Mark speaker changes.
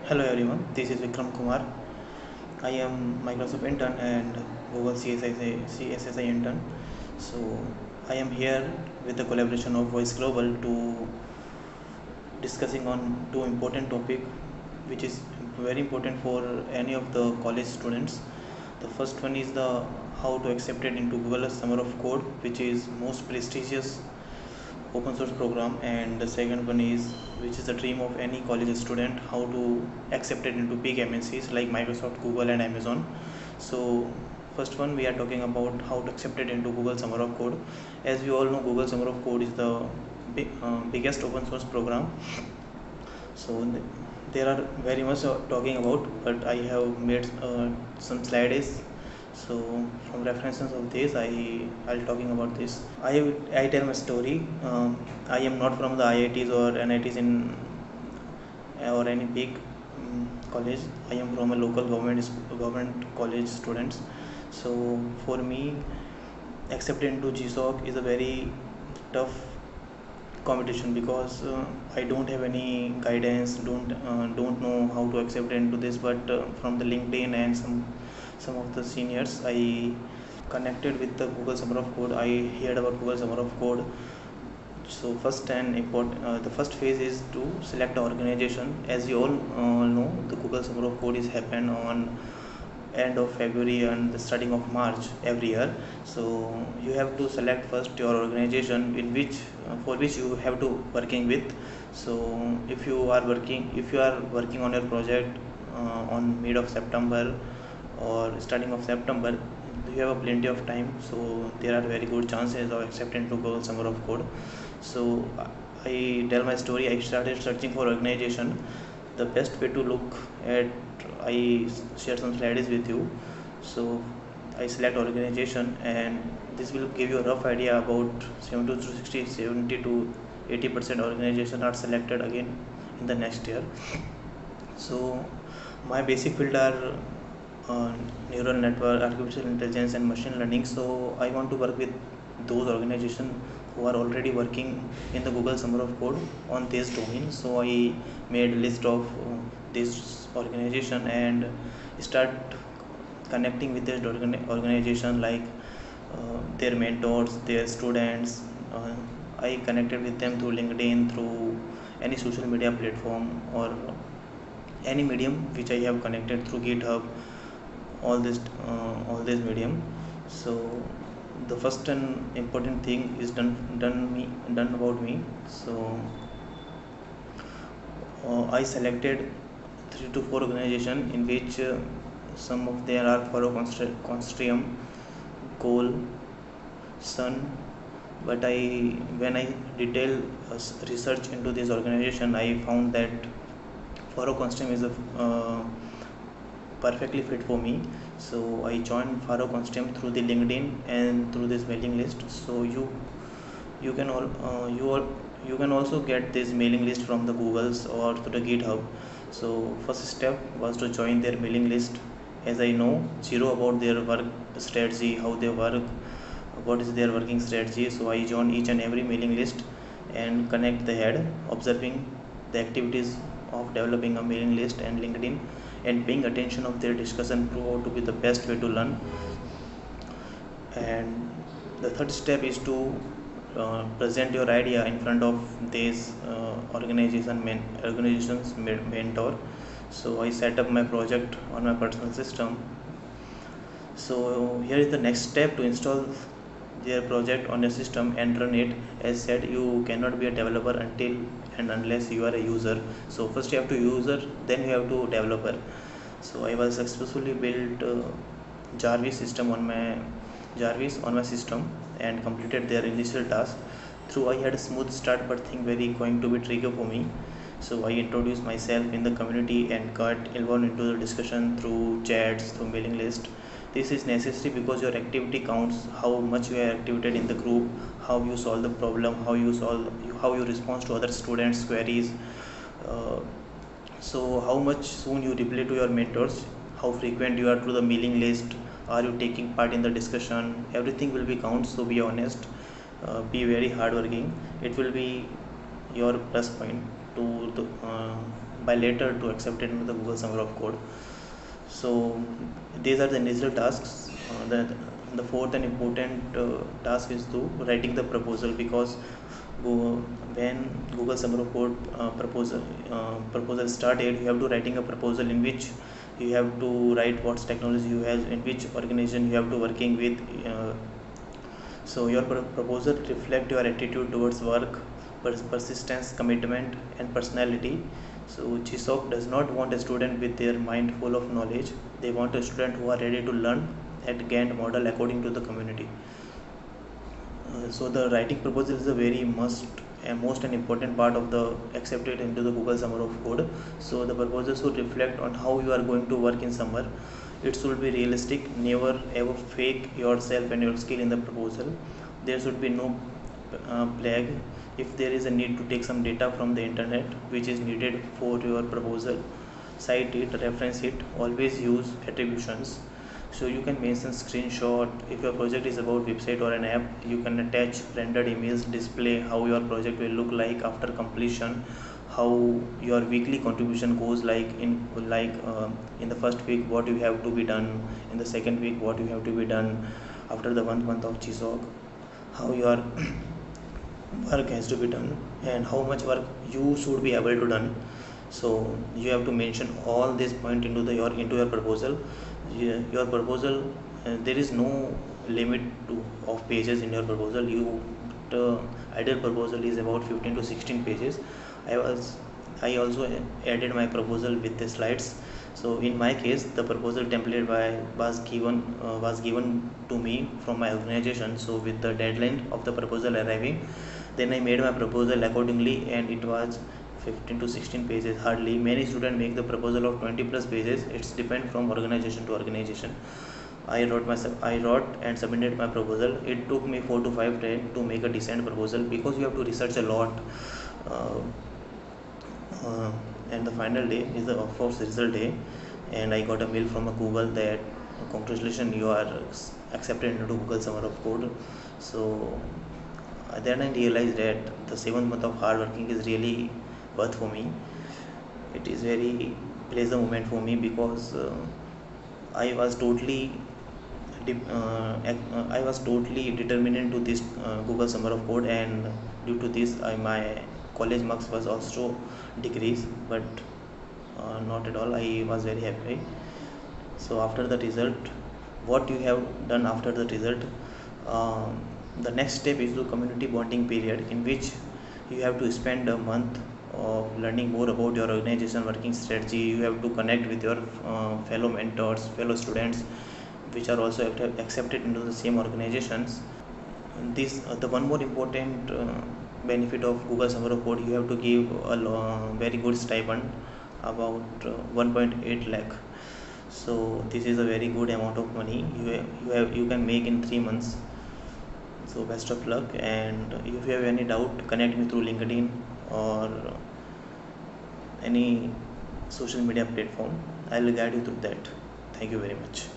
Speaker 1: Hello everyone, this is Vikram Kumar. I am Microsoft intern and Google CSSI intern. So I am here with the collaboration of Voice Global to discussing on two important topic which is very important for any of the college students. The first one is the how to accept it into Google Summer of Code, which is most prestigious open source program, and the second one is which is the dream of any college student, how to accept it into big MNCs like Microsoft, Google and Amazon. So first one, we are talking about how to accept it into Google Summer of Code. As we all know, Google Summer of Code is the biggest open source program. So there are very much talking about, but I have made some slides. So from references of this, I'll talking about this. I tell my story. I am not from the IITs or NITs in or any big college. I am from a local government college students. So for me, accepting into GSOC is a very tough competition because I don't have any guidance, don't know how to accept into this, but from the LinkedIn and some of the seniors, I connected with the Google Summer of Code. I heard about Google Summer of Code. So the first phase is to select an organization. As you all know, the Google Summer of Code is happen on end of February and the starting of March every year. So you have to select first your organization in which for which you have to working with. So if you are working on your project on mid of September or starting of September, you have a plenty of time. So there are very good chances of accepting to go Summer of Code. So I tell my story. I started searching for organization. The best way to look at, I share some slides with you. So I select organization, and this will give you a rough idea about 70 to 60, 70 to 80% organization are selected again in the next year. So my basic field are uh, neural network, artificial intelligence and machine learning. So I want to work with those organizations who are already working in the Google Summer of Code on this domain. So I made a list of this organization and start connecting with this organization, like their mentors, their students. uh, I connected with them through LinkedIn, through any social media platform or any medium which I have connected through GitHub, all this medium. So the first and important thing is done about me. So I selected 3 to 4 organization in which some of there are Faro Consortium, Coal, Sun. But when I detail research into this organization, I found that Faro Consortium is a perfectly fit for me. So I joined Faro Consortium through the LinkedIn and through this mailing list. So you can all you can also get this mailing list from the Googles or through the GitHub. So first step was to join their mailing list, as I know zero about their work strategy, how they work, what is their working strategy. So I join each and every mailing list and connect the head, observing the activities of developing a mailing list and LinkedIn, and paying attention of their discussion prove out to be the best way to learn. And the third step is to present your idea in front of this organization's mentor. So I set up my project on my personal system. So here is the next step to install their project on your system and run it. As said, you cannot be a developer until and unless you are a user. So first you have to user, then you have to developer. So I was successfully built Jarvis on my system and completed their initial task. Through I had a smooth start, but think very going to be tricky for me. So I introduced myself in the community and got involved into the discussion through chats, through mailing list. This is necessary because your activity counts, how much you are activated in the group, how you solve the problem, how you respond to other students' queries. Uh, so how much soon you reply to your mentors, how frequent you are to the mailing list, are you taking part in the discussion, everything will be count. So be honest, be very hardworking. It will be your plus point to by later to accept it into the Google Summer of Code. So these are the initial tasks. The fourth and important task is to writing the proposal, because when Google Summer of Code proposal started, you have to writing a proposal in which you have to write what technology you have, in which organization you have to working with. So your proposal reflect your attitude towards work, persistence, commitment, and personality. So GSOC does not want a student with their mind full of knowledge. They want a student who are ready to learn and gain model according to the community. So the writing proposal is a very must and most an important part of the accepted into the Google Summer of Code. So the proposal should reflect on how you are going to work in summer. It should be realistic. Never ever fake yourself and your skill in the proposal. There should be no flag. If there is a need to take some data from the internet which is needed for your proposal, cite it, reference it. Always use attributions. So you can mention screenshot. If your project is about website or an app, you can attach rendered images, display how your project will look like after completion, how your weekly contribution goes, like in the first week what you have to be done, in the second week what you have to be done after the 1 month of GSOC, how your work has to be done and how much work you should be able to done. So you have to mention all this point into your proposal. Your proposal, there is no limit of pages in your proposal. The ideal proposal is about 15 to 16 pages. I also added my proposal with the slides. So in my case, the proposal template was given to me from my organization. So with the deadline of the proposal arriving, then I made my proposal accordingly, and it was 15 to 16 pages hardly. Many students make the proposal of 20 plus pages. It's depend from organization to organization. I wrote and submitted my proposal. It took me 4 to 5 days to make a decent proposal, because you have to research a lot. And the final day is the of course result day, and I got a mail from a Google that congratulations, you are accepted into Google Summer of Code. So then I realized that the 7 month of hard working is really worth for me. It is very pleasant moment for me, because I was totally determined to this Google Summer of Code, and due to this my college marks was also decreased, but not at all. I was very happy. So after the result, what you have done after the result, the next step is the community bonding period, in which you have to spend a month of learning more about your organization working strategy. You have to connect with your fellow mentors, fellow students, which are also accepted into the same organizations. This the one more important benefit of Google Summer of Code, you have to give a very good stipend, about 1.8 lakh. So this is a very good amount of money you can make in 3 months. So best of luck, and if you have any doubt, connect me through LinkedIn or any social media platform. I will guide you through that. Thank you very much.